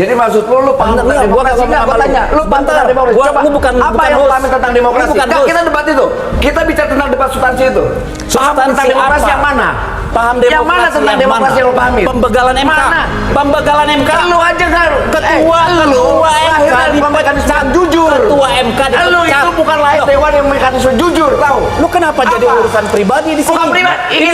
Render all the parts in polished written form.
Jadi maksud lu paham tentang demokrasi nggak? Gua tanya, lu paham tentang demokrasi? Coba, apa yang lu paham tentang demokrasi? Nggak, kita debat itu. Kita bicara tentang debat substansi itu. Paham tentang demokrasi yang mana? Paham demokrasi yang mana tentang demokrasi yang lu pahami? Pembegalan MK. Mana? Pembegalan MK. Lu aja kan Ketua MK dipecat. jujur. Ketua MK dipecat. Lu itu bukan lahir dewan yang mekanisme jujur, tahu? Lu kenapa jadi urusan pribadi di sini? Bukan pribadi. Ini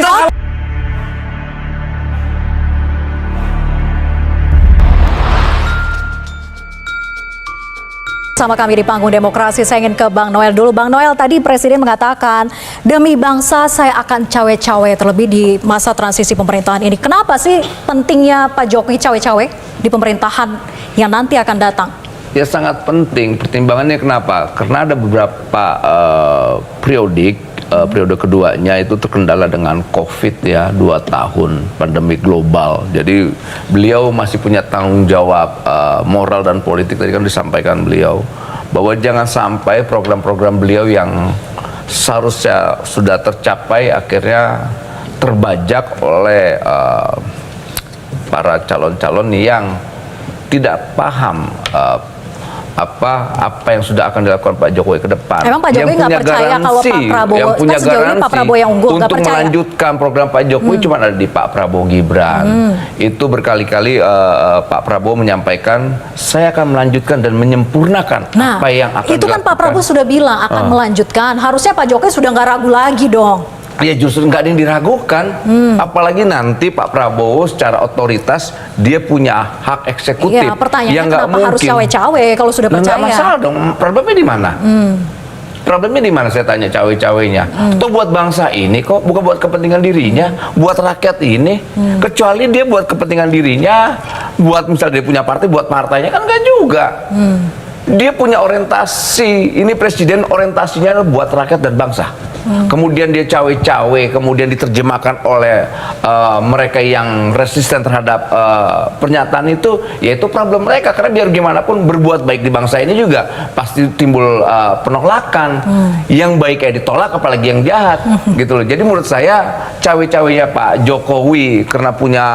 Sama kami di panggung demokrasi, saya ingin ke Bang Noel dulu. Bang Noel, tadi Presiden mengatakan, demi bangsa saya akan cawe-cawe terlebih di masa transisi pemerintahan ini. Kenapa sih pentingnya Pak Jokowi cawe-cawe di pemerintahan yang nanti akan datang? ya sangat penting. Pertimbangannya kenapa? Karena ada beberapa periode keduanya itu terkendala dengan COVID ya, 2 tahun pandemi global. Jadi beliau masih punya tanggung jawab moral dan politik. Tadi kan disampaikan beliau bahwa jangan sampai program-program beliau yang seharusnya sudah tercapai akhirnya terbajak oleh para calon-calon yang tidak paham apa yang sudah akan dilakukan Pak Jokowi ke depan. Emang Pak Jokowi nggak percaya kalau Pak Prabowo, yang punya garansi Pak Prabowo yang unggul, untuk melanjutkan program Pak Jokowi cuma ada di Pak Prabowo Gibran. Itu berkali-kali Pak Prabowo menyampaikan, saya akan melanjutkan dan menyempurnakan apa yang akan itu kan dilakukan. Pak Prabowo sudah bilang akan melanjutkan. Harusnya Pak Jokowi sudah nggak ragu lagi dong. Ya justru nggak ada yang diragukan, apalagi nanti Pak Prabowo secara otoritas dia punya hak eksekutif. Iya, pertanyaannya yang nggak kenapa mungkin harus cawe-cawe kalau sudah percaya? Nggak masalah dong, problemnya di mana? Problemnya di mana saya tanya cawe-cawenya? Itu buat bangsa ini kok, bukan buat kepentingan dirinya, buat rakyat ini. Kecuali dia buat kepentingan dirinya, buat misalnya dia punya partai, buat partainya kan nggak juga. Dia punya orientasi, ini presiden orientasinya buat rakyat dan bangsa. Kemudian dia cawe-cawe, kemudian diterjemahkan oleh mereka yang resisten terhadap pernyataan itu, yaitu problem mereka. Karena biar gimana pun berbuat baik di bangsa ini juga pasti timbul penolakan. Yang baik kayak ditolak, apalagi yang jahat, gitu loh. Jadi menurut saya cawe-cawenya Pak Jokowi karena punya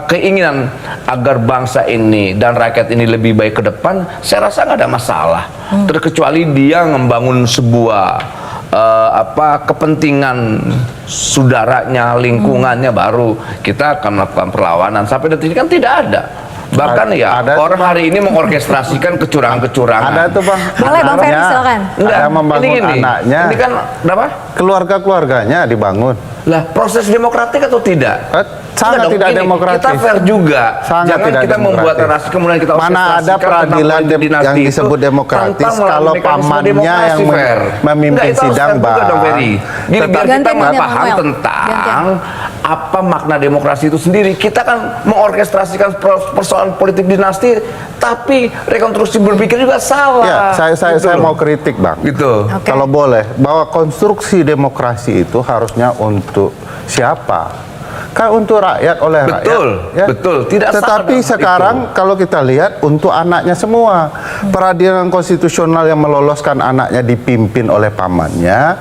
keinginan agar bangsa ini dan rakyat ini lebih baik ke depan, saya rasa nggak ada masalah. Terkecuali dia membangun sebuah kepentingan saudaranya, lingkungannya, baru kita akan melakukan perlawanan. Sampai detik ini kan tidak ada. Bahkan orang hari ini mengorkestrasikan kecurangan-kecurangan. Ada tuh Bang. Boleh Bang Ferry silakan. Enggak, membangun anaknya. Ini kan apa? Keluarga-keluarganya dibangun. Lah, proses demokratik atau tidak? Sangat tidak demokratis. Kita fair juga. Sangat Jangan tidak kita membuat narasi kemudian kita mana ada peradilan yang disebut demokratis kalau pamannya yang memimpin sidang, Bang. Biar kita paham tentang apa makna demokrasi itu sendiri. Kita kan mengorkestrasikan persoalan politik dinasti, tapi rekonstruksi berpikir juga salah. Ya, saya mau kritik, Bang. Gitu. Kalau boleh, bahwa konstruksi demokrasi itu harusnya untuk siapa? Kan untuk rakyat, oleh rakyat. Ya. Betul. Tidak Tetapi sekarang kalau kita lihat untuk anaknya semua. Peradilan konstitusional yang meloloskan anaknya dipimpin oleh pamannya,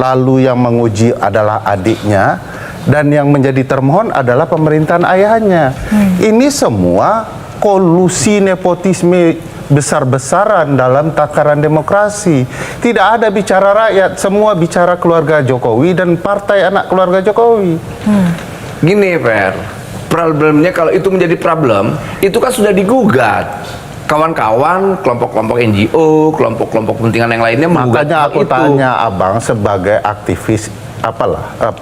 lalu yang menguji adalah adiknya, dan yang menjadi termohon adalah pemerintahan ayahnya. Ini semua kolusi nepotisme besar-besaran dalam tataran demokrasi. Tidak ada bicara rakyat, semua bicara keluarga Jokowi dan partai anak keluarga Jokowi. Gini, Fer, problemnya kalau itu menjadi problem, itu kan sudah digugat. Kawan-kawan, kelompok-kelompok NGO, kelompok-kelompok kepentingan yang lainnya menggugat. Makanya aku tanya Abang sebagai aktivis,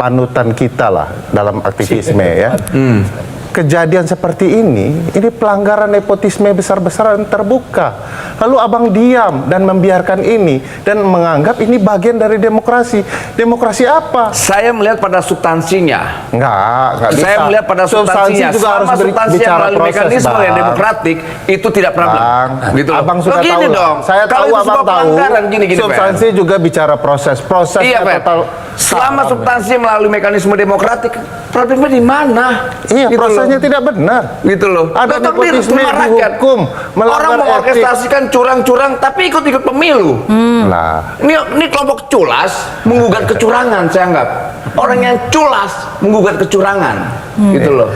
panutan kita lah dalam aktivisme ya. Kejadian seperti ini pelanggaran nepotisme besar-besaran terbuka. Lalu Abang diam dan membiarkan ini dan menganggap ini bagian dari demokrasi. Demokrasi apa? Saya melihat pada substansinya. Enggak bisa. Saya melihat pada substansinya. Juga harus bicara melalui mekanisme yang demokratik itu tidak problem. Gitu loh. Abang sudah tahu dong. Saya tahu, Abang tahu. Substansi juga bicara proses. Iya, selama substansi melalui mekanisme demokratik, problemnya di mana? Iya, gitu prosesnya tidak benar. Gitu loh. Ada nepotisme dihukum, orang mengorkestrasikan curang-curang tapi ikut-ikut pemilu. Lah. Ini kelompok culas menggugat kecurangan, saya anggap. Orang yang culas menggugat kecurangan. Gitu loh.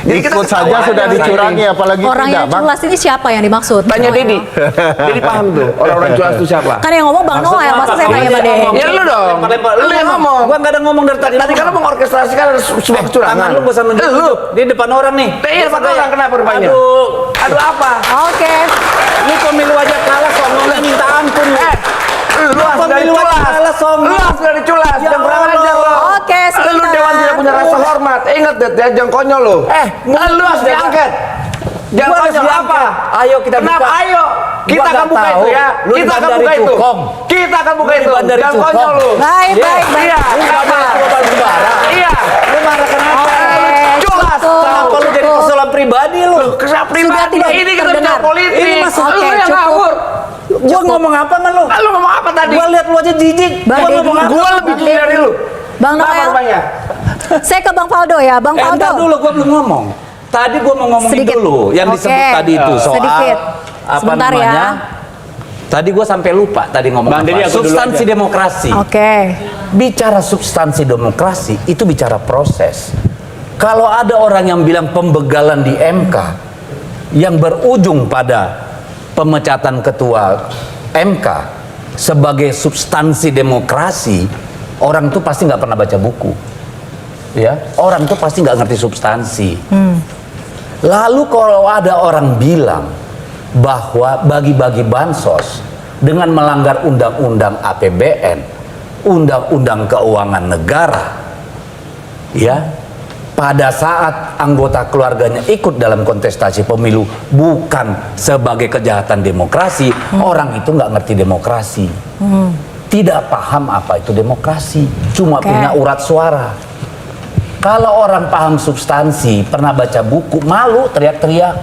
Jadi kita Ikut saja ketawa sudah aja. dicurangi, apalagi Orang tidak, yang Bang. culas ini siapa yang dimaksud? Tanya Noel. Dedi. Dedi paham tuh orang-orang culas itu siapa. Kan yang ngomong Bang Noel, masa saya tanya Bang Dede? Ya lu dong. Lu yang ngomong. Gua nggak ada ngomong dari tadi. Tadi kan lu mengorkestrasikan sebuah kecurangan. Tangan lu bosan nunjuk Lu. di depan orang nih. Iya, depan orang kenapa rupanya? Aduh apa? Oke. Ini pemilu aja kalah soalnya minta ampun. Lu harus dari pemilu aja culas. kalah soalnya. Lu harus dari culas. Ya Jangan kurang Allah. ajar lo. Oke, Lu sebentar. dewan tidak punya rasa hormat. Ingat deh, ya, jangan konyol lu. Lu harus diangkat. Jangan Gua harus konyol apa? diangkat. Ayo kita Kenapa? buka. Ayo. Kita Gua akan nggak buka tahu. itu ya. Lu Kita di akan Bandar buka itu. Cukong. Kita akan buka Lu di itu. Bandar Jangan Cukong. konyol lu. Baik, baik, baik. Iya. Kenapa? Iya. Lu marah kenapa? Culas. cukup. Kenapa lu jadi Cukup. persoalan pribadi lu? Kesal pribadi. tidak Ini kita terdengar. bicara politik. Ini masuk. Lu Oke, yang cukup. ngawur. Gua ngomong apa sama lu? Lu ngomong apa tadi? Gua lihat lu aja jijik. Bang Gua Deddy. ngomong apa? Gua lebih jujur dari lu. Bang Kenapa Noel. rupanya? Saya ke Bang Faldo ya, Bang Faldo. Entar dulu, gua belum ngomong. Tadi gua mau ngomongin Sedikit. dulu yang Oke. disebut tadi itu soal Sedikit. apa Sebentar ya. namanya? Tadi gua sampai lupa tadi ngomong Bang Deddy, apa. aku dulu Substansi aja. demokrasi. Oke. Bicara substansi demokrasi itu bicara proses. Kalau ada orang yang bilang pembegalan di MK yang berujung pada pemecatan ketua MK sebagai substansi demokrasi, orang itu pasti nggak pernah baca buku, ya. Orang itu pasti nggak ngerti substansi. Lalu kalau ada orang bilang bahwa bagi-bagi bansos dengan melanggar undang-undang APBN, undang-undang keuangan negara, ya, pada saat anggota keluarganya ikut dalam kontestasi pemilu bukan sebagai kejahatan demokrasi, orang itu nggak ngerti demokrasi, tidak paham apa itu demokrasi, cuma Oke. punya urat suara. Kalau orang paham substansi, pernah baca buku, malu teriak-teriak,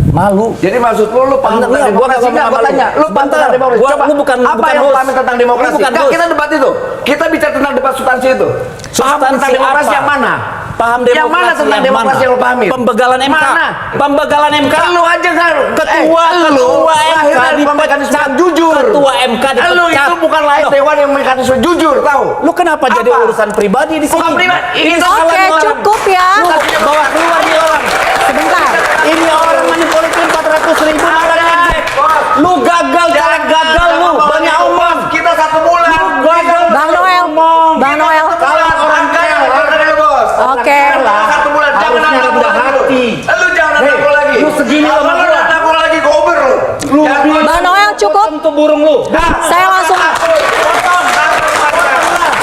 malu. Jadi maksud lu paham Bentar, tentang gua demokrasi? nggak Enggak, ngomong gua sama tanya. lu. Lu paham Bentar, tentang demokrasi? gua- Coba, lu bukan- apa bukan yang lu host. paham tentang Lu demokrasi? bukan Enggak, host. kita debat itu. Kita bicara tentang debat substansi itu. Paham Substansi tentang demokrasi apa? yang mana? Paham Yang demokrasi mana tentang demokrasi mana? yang lu pahami? Pembegalan MK. Mana? Pembegalan MK. Lu aja kan Ketua lu MK lahir dari mekanisme jujur. Ketua MK dipecat. Lu itu bukan lahir Loh, dewan yang mekanisme jujur, tahu? Lu kenapa jadi Apa? urusan pribadi di sini? Bukan pribadi, ini Ini salah Oke, nih orang. cukup ya. Lu bawa keluar nih orang. Sebentar. Ini orang manipulatif 400.000 Ada, bos. Lu gagal, caleg gagal lu. Banyak omong. Kita 1 bulan. Bang Noel. Bang Noel. Kalah orang kaya, orang bos. Oke. Kalah 1 bulan, jangan Harusnya aku rendah lagi. hati. Lu jangan Hei, aku lagi. lu segini Apa sama lu gua. aku lagi gober lu. Lu Jangan Bang Noel cukup. Untuk burung lu.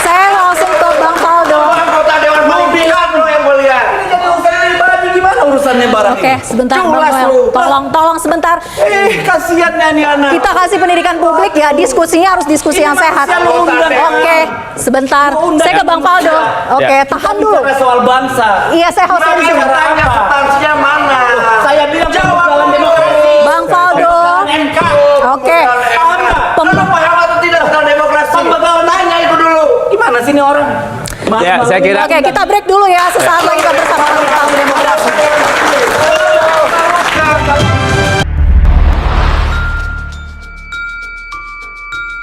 Saya langsung ke Bang Faldo. Anggota dewan pimpinan lu yang gue lihat. Ini jadi urusan pribadi gimana urusannya barang Oke, ini? sebentar Bang Culas Noel. lu. Tolong sebentar. Kasihannya nih anak. Kita kasih pendidikan publik ya, diskusinya harus diskusi Ini yang sehat. manusia lu undang. Oke, sebentar. Lu undang Saya ke Bang Faldo. manusia. Oke, Kita tahan dulu. bicara soal bangsa. Iya, saya hostnya di sini. Makanya tanya substansinya mana? Saya bilang Jawab pembegalan demokrasi. Bang Faldo. MK. Oke. Paham nggak? Lu paham atau tidak tentang demokrasi? Pembegalan Tanya itu dulu. Gimana sih ini orang? Ya, saya kira Oke, kita break dulu ya sesaat lagi.